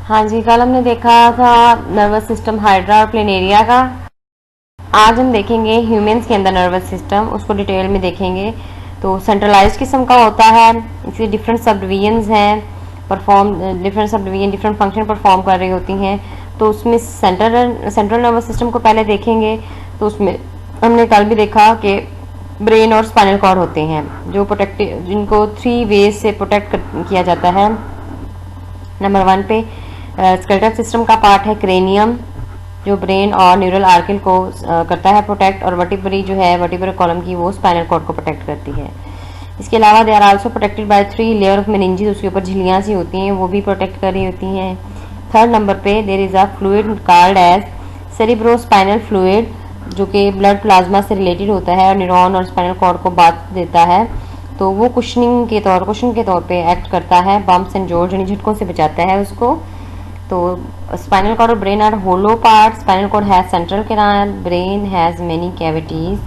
हाँ जी, कल हमने देखा था नर्वस सिस्टम हाइड्रा और प्लेनेरिया का। आज हम देखेंगे ह्यूमंस के अंदर नर्वस सिस्टम, उसको डिटेल में देखेंगे। तो सेंट्रलाइज किस्म का होता है, इसके डिफरेंट सब डिवीजन्स हैं, different sub division different function perform कर रही होती हैं। तो उसमें सेंट्रल नर्वस सिस्टम को पहले देखेंगे। तो उसमें हमने कल भी देखा कि ब्रेन और स्पाइनल कॉर्ड होते हैं जो प्रोटेक्टिव, जिनको 3 वेज से प्रोटेक्ट किया जाता है। नंबर 1 पे स्केलेटल सिस्टम का पार्ट है क्रेनियम, जो ब्रेन और न्यूरल आर्किल को करता है प्रोटेक्ट, और वर्टिब्री जो है वर्टिब्रल कॉलम की, वो स्पाइनल कॉर्ड को प्रोटेक्ट करती है। इसके अलावा they are also protected by 3 layer of meninges, उसके ऊपर झिल्लियाँ सी होती हैं, वो भी प्रोटेक्ट कर रही होती हैं। थर्ड नंबर पे there is a fluid called as cerebrospinal fluid, जो कि ब्लड प्लाज्मा से रिलेटेड होता है और न्यूरॉन और स्पाइनल कॉर्ड को बात देता है। तो वो कुशन के तौर पे एक्ट करता है, बम्प्स एंड जोर्स यानी झटकों से बचाता है उसको। तो स्पाइनल कॉर्ड और brain are hollow part. Spinal cord has central canal, brain has many cavities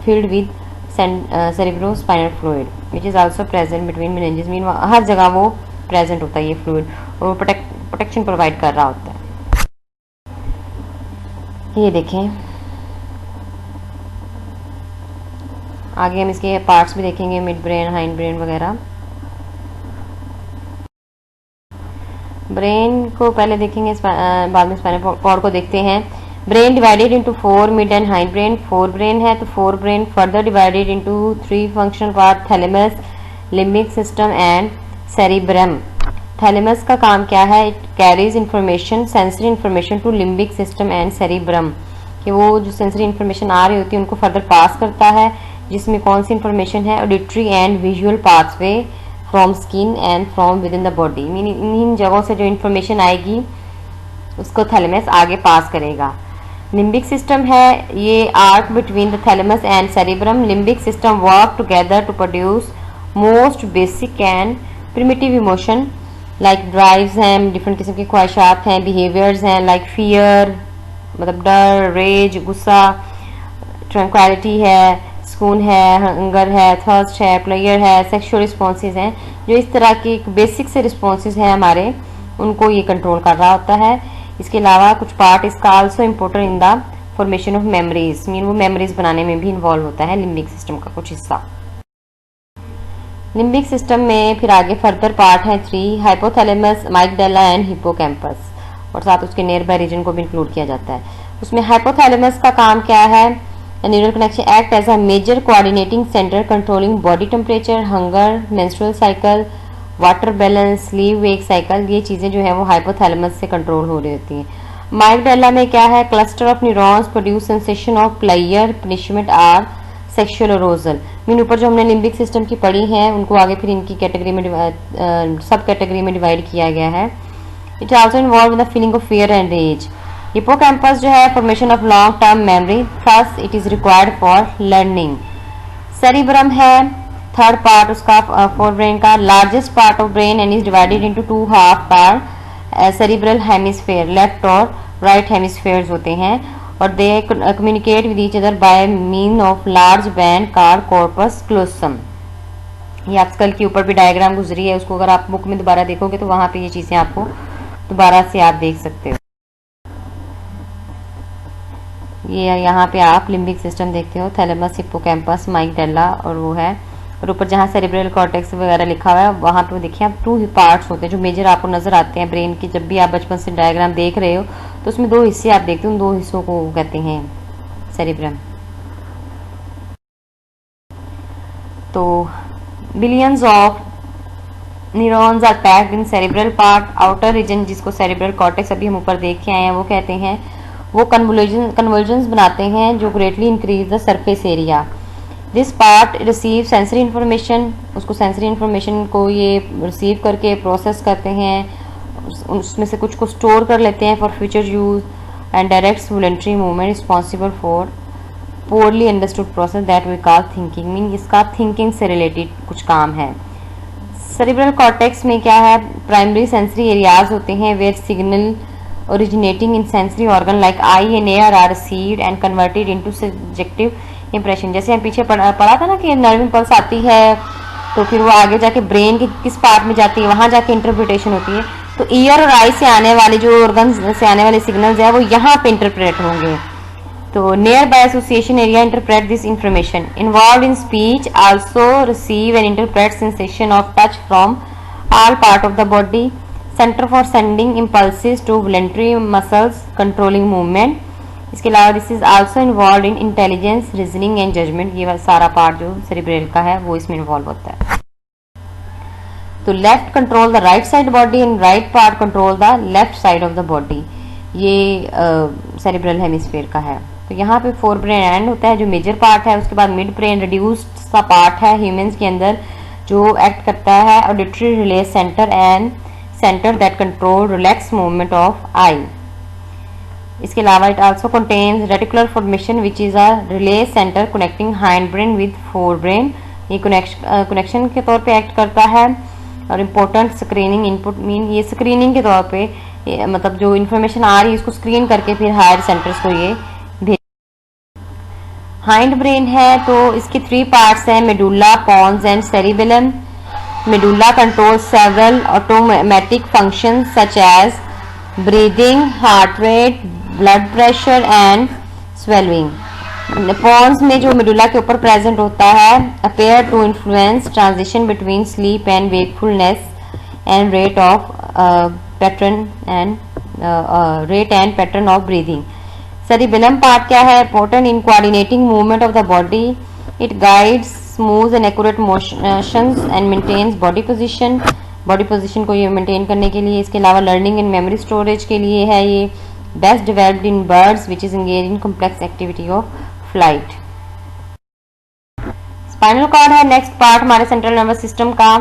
filled with cerebrospinal fluid which is also present between meninges. Mean हर जगह वो प्रेजेंट होता है ये फ्लूइड, और वो प्रोटेक्शन प्रोवाइड कर रहा होता है। ये देखें, आगे हम इसके पार्ट्स भी देखेंगे, मिड ब्रेन, हाइंड ब्रेन वगैरह। ब्रेन को पहले देखेंगे, बाद में स्पाइनल कॉर्ड को देखते हैं। Brain divided into 4 mid and hind brain. 4 brain है तो 4 brain further divided into 3 functional part, thalamus, limbic system and cerebrum. Thalamus का काम क्या है? It carries information, sensory information to limbic system and cerebrum, कि वो जो सेंसरी इंफॉर्मेशन आ रही होती है उनको फर्दर पास करता है, जिसमें कौन सी इंफॉर्मेशन है? Auditory and visual pathway from skin and from with in the body. Mean in जगहों से जो इन्फॉर्मेशन आएगी उसको थैलेमस आगे पास करेगा। लिम्बिक सिस्टम है, ये arc between the thalamus and cerebrum. Limbic system work together to produce most basic and primitive emotion like drives हैं, डिफरेंट किस्म की ख्वाहिशात हैं, बिहेवियर्स हैं लाइक फियर मतलब डर, रेज गुस्सा, ट्रंक्वालिटी है, सुकून है, हंगर है, थर्स्ट है, प्लेयर है, सेक्सुअल रिस्पॉन्सेज हैं। जो इस तरह के बेसिक से रिस्पॉन्सेज हैं हमारे, उनको ये कंट्रोल कर रहा होता है। इसके अलावा कुछ पार्ट इसका also important in the formation of memories, mean वो मेमोरीज बनाने में भी इन्वॉल्व होता है लिम्बिक सिस्टम का कुछ हिस्सा। लिम्बिक सिस्टम में फिर आगे फर्दर पार्ट है 3, हाइपोथैलेमस, अमाइगडाला एंड हिप्पोकैम्पस, और साथ उसके नियर बाय रीजन को भी इंक्लूड किया जाता है। उसमें हाइपोथैलेमस का काम क्या है? Neural connection act as a major coordinating centre controlling body temperature, hunger, menstrual cycle, water balance, sleep wake cycle. ये चीज़ें जो है वो हाइपोथैलेमस से कंट्रोल हो रही होती हैं। अमाइगडाला में क्या है? Cluster of neurons produce sensation of pleasure, punishment or sexual arousal. Mean ऊपर जो हमने लिम्बिक सिस्टम की पढ़ी है उनको आगे फिर इनकी कैटेगरी में सब कैटेगरी में डिवाइड किया गया है। It also involve in the feeling of fear and rage. Hippocampus जो है formation of long term memory, thus it is required for learning. Cerebrum है थर्ड पार्ट उसका फोर ब्रेन का, largest part of brain and is divided into 2 half part, cerebral hemisphere, left और right hemispheres होते हैं, और they communicate with each other by mean of large band called corpus callosum. ये आप school के ऊपर भी डायग्राम गुजरी है, उसको अगर आप बुक में दोबारा देखोगे तो वहां पे ये चीजें आपको दोबारा से आप देख सकते हो। ये यहाँ पे आप लिम्बिक सिस्टम देखते हो, थैलेमस, हिप्पोकैम्पस, अमाइगडाला, और वो है, और ऊपर जहाँ सेरिब्रल कॉर्टेक्स वगैरह लिखा हुआ है वहाँ पे वो देखिए आप 2 पार्ट्स होते हैं जो मेजर आपको नजर आते हैं ब्रेन की। जब भी आप बचपन से डायग्राम देख रहे हो तो उसमें 2 हिस्से आप देखते हो, उन 2 हिस्सों को कहते हैं सेरिब्रम। तो billions of neurons are packed in cerebral part. Outer region जिसको सेरिब्रल कॉर्टेक्स अभी हम ऊपर देख के आए हैं वो कहते हैं, वो कन्वर्जन्स बनाते हैं जो greatly increase the surface area. This part receive sensory information, उसको सेंसरी इन्फॉर्मेशन को ये रिसीव करके प्रोसेस करते हैं, उसमें से कुछ को स्टोर कर लेते हैं for future use, and directs voluntary movement responsible for poorly understood process that we call thinking. Mean इसका थिंकिंग से रिलेटेड कुछ काम है। सेरिब्रल कॉर्टेक्स में क्या है? प्राइमरी सेंसरी एरियाज होते हैं where signal originating in sensory organ like eye and ear are received and converted into subjective impression। जैसे हम पीछे पढ़ा था ना कि नर्व इम्पल्स आती है तो फिर वो आगे जाके ब्रेन के किस पार्ट में जाती है, वहाँ जाके इंटरप्रिटेशन होती है। तो ईयर और आई से आने वाले जो ऑर्गन से आने वाले सिग्नल्स है वो यहाँ पे इंटरप्रेट होंगे। तो nearby association area interpret this information. Involve in speech also receive and interpret sensation of touch from all part of the body. Centre for sending impulses to voluntary muscles controlling movement. इसके अलावा this is also involve in intelligence, reasoning and judgement. ये सारा part जो cerebral का है वो इसमें involve होता है। तो left control the right side body and right part control the left side of the body. ये सेरिब्रल हेमिस्फीयर का है। तो यहाँ पे फोर ब्रेन एंड होता है जो मेजर पार्ट है। उसके बाद मिड ब्रेन रिड्यूस्ड सा पार्ट है ह्यूमंस के अंदर जो एक्ट करता है auditory relay centre and centre that control reflex movement of eye. इसके अलावा it also contains reticular formation which is a relay centre connecting hindbrain with forebrain. ये कनेक्शन के तौर पे एक्ट करता है। और इम्पोर्टेंट स्क्रीनिंग इनपुट मीन ये स्क्रीनिंग के तौर पे मतलब जो इन्फॉर्मेशन आ रही है इसको स्क्रीन करके फिर हायर सेंटर्स को ये भेज। हाइंड ब्रेन है तो इसके 3 पार्ट्स हैं, medulla, pons and cerebellum. Medulla control several automatic functions such as breathing, heart rate, blood pressure and swelling. Pons में जो मेडुला के ऊपर प्रेजेंट होता है appear to influence transition between sleep and wakefulness and rate and pattern of breathing. Cerebellum part क्या है? Important in coordinating movement of the body. It guides smooth and accurate motions and maintains body position. Body position को ये maintain करने के लिए। इसके अलावा learning and memory storage के लिए है ये। Best developed in birds which is engage in complex activity of flight. Spinal cord है नेक्स्ट पार्ट हमारे सेंट्रल नर्वस सिस्टम का।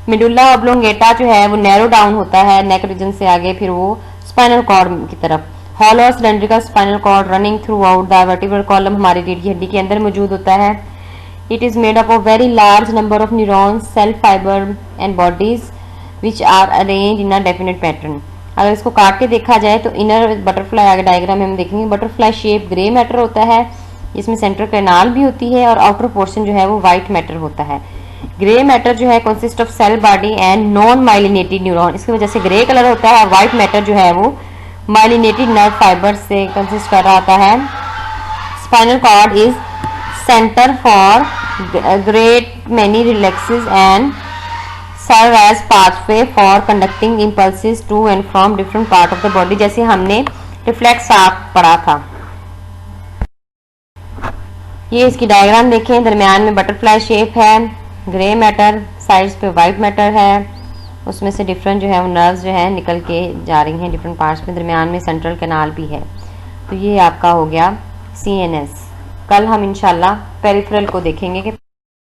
मेडुला ऑब्लोंगेटा जो है वो नैरो डाउन होता है नेक रीजन से आगे, फिर वो स्पाइनल कॉर्ड की तरफ। Hollow cylindrical spinal cord running throughout the vertebral column हमारी रीढ़ की हड्डी के अंदर मौजूद होता है। It is made up of very large number of neurons, cell fibre and bodies which are arrange in a definite pattern. अगर इसको काट के देखा जाए तो इनर बटरफ्लाई आगे डायग्राम में हम देखेंगे बटरफ्लाई शेप ग्रे मैटर होता है, इसमें सेंट्रल कैनाल भी होती है और आउटर पोर्शन जो है वो व्हाइट मैटर होता है। ग्रे मैटर जो है consist of cell body and non myelinated neuron, इसकी वजह से ग्रे कलर होता है। व्हाइट मैटर जो है वो माइलिनेटेड नर्व फाइबर से कंसिस्ट कर रहा होता है। Spinal cord is centre for great many reflexes and serve as pathway for conducting impulses to and from different part of the body, जैसे हमने रिफ्लेक्स आप पढ़ा था। ये इसकी डायग्राम देखें, दरमियान में बटरफ्लाई शेप है, ग्रे मैटर, साइड्स पे वाइट मैटर है, उसमें से डिफरेंट जो है वो नर्व्स जो है निकल के जा रही हैं डिफरेंट पार्ट्स में। दरमियान में सेंट्रल कैनाल भी है। तो ये आपका हो गया CNS। कल हम इंशाल्लाह पेरिफेरल को देखेंगे कि